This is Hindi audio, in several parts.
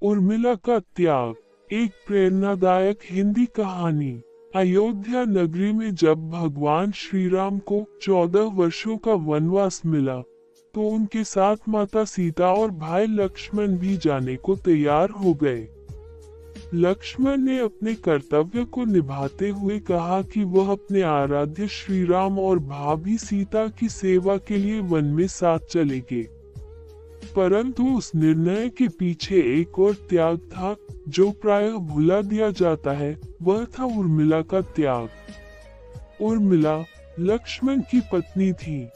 उर्मिला का त्याग, एक प्रेरणादायक हिंदी कहानी। अयोध्या नगरी में जब भगवान श्री राम को 14 वर्षों का वनवास मिला, तो उनके साथ माता सीता और भाई लक्ष्मण भी जाने को तैयार हो गए। लक्ष्मण ने अपने कर्तव्य को निभाते हुए कहा कि वह अपने आराध्य श्री राम और भाभी सीता की सेवा के लिए वन में साथ चलेंगे। परंतु उस निर्णय के पीछे एक और त्याग था, जो प्रायः भुला दिया जाता है। वह था उर्मिला का त्याग। उर्मिला लक्ष्मण की पत्नी थी।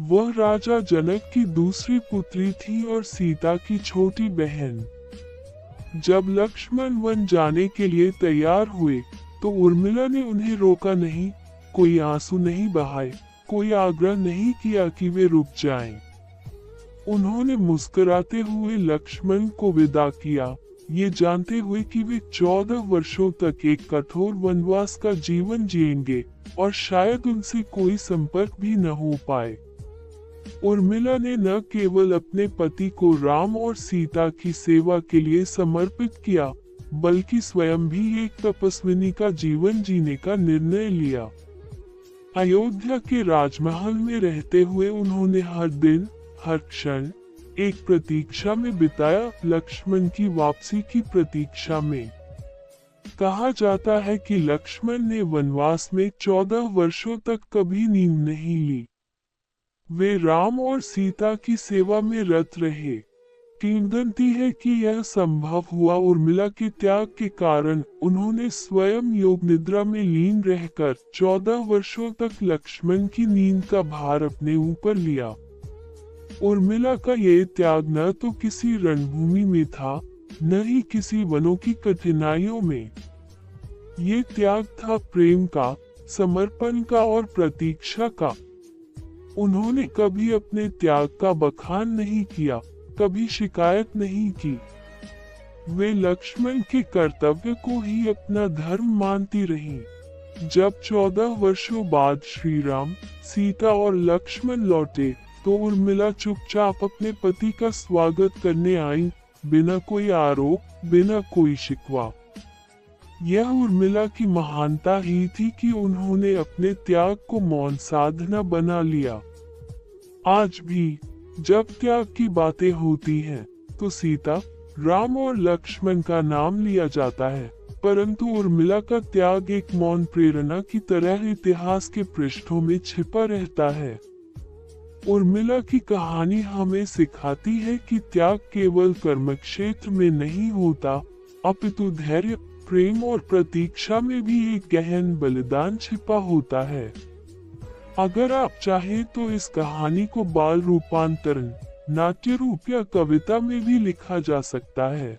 वह राजा जनक की दूसरी पुत्री थी और सीता की छोटी बहन। जब लक्ष्मण वन जाने के लिए तैयार हुए, तो उर्मिला ने उन्हें रोका नहीं, कोई आंसू नहीं बहाए, कोई आग्रह नहीं किया कि वे रुक जाएं। उन्होंने मुस्कुराते हुए लक्ष्मण को विदा किया, ये जानते हुए कि वे 14 वर्षों तक एक कठोर वनवास का जीवन जिएंगे और शायद उनसे कोई संपर्क भी न हो पाए। उर्मिला ने न केवल अपने पति को राम और सीता की सेवा के लिए समर्पित किया, बल्कि स्वयं भी एक तपस्विनी का जीवन जीने का निर्णय लिया। अयोध्या के राजमहल में रहते हुए उन्होंने हर दिन, हर क्षण एक प्रतीक्षा में बिताया, लक्ष्मण की वापसी की प्रतीक्षा में। कहा जाता है कि लक्ष्मण ने वनवास में 14 वर्षों तक कभी नींद नहीं ली। वे राम और सीता की सेवा में रत रहे। किंवदंती है कि यह संभव हुआ उर्मिला के त्याग के कारण। उन्होंने स्वयं योग निद्रा में लीन रहकर 14 वर्षों तक लक्ष्मण की नींद का भार अपने ऊपर लिया। उर्मिला का ये त्याग न तो किसी रणभूमि में था, न ही किसी वनों की कठिनाइयों में। ये त्याग था प्रेम का, समर्पण का और प्रतीक्षा का। उन्होंने कभी अपने त्याग का बखान नहीं किया, कभी शिकायत नहीं की। वे लक्ष्मण के कर्तव्य को ही अपना धर्म मानती रहीं। जब 14 वर्षों बाद श्री राम, सीता और लक्ष्मण लौटे, तो उर्मिला चुपचाप अपने पति का स्वागत करने आई, बिना कोई आरोप, बिना कोई शिकवा। यह उर्मिला की महानता ही थी कि उन्होंने अपने त्याग को मौन साधना बना लिया। आज भी जब त्याग की बातें होती हैं, तो सीता, राम और लक्ष्मण का नाम लिया जाता है, परंतु उर्मिला का त्याग एक मौन प्रेरणा की तरह इतिहास के पृष्ठों में छिपा रहता है। उर्मिला की कहानी हमें सिखाती है कि त्याग केवल कर्मक्षेत्र में नहीं होता, अपितु धैर्य, प्रेम और प्रतीक्षा में भी एक गहन बलिदान छिपा होता है। अगर आप चाहें तो इस कहानी को बाल रूपांतरण, नाट्य रूप या कविता में भी लिखा जा सकता है।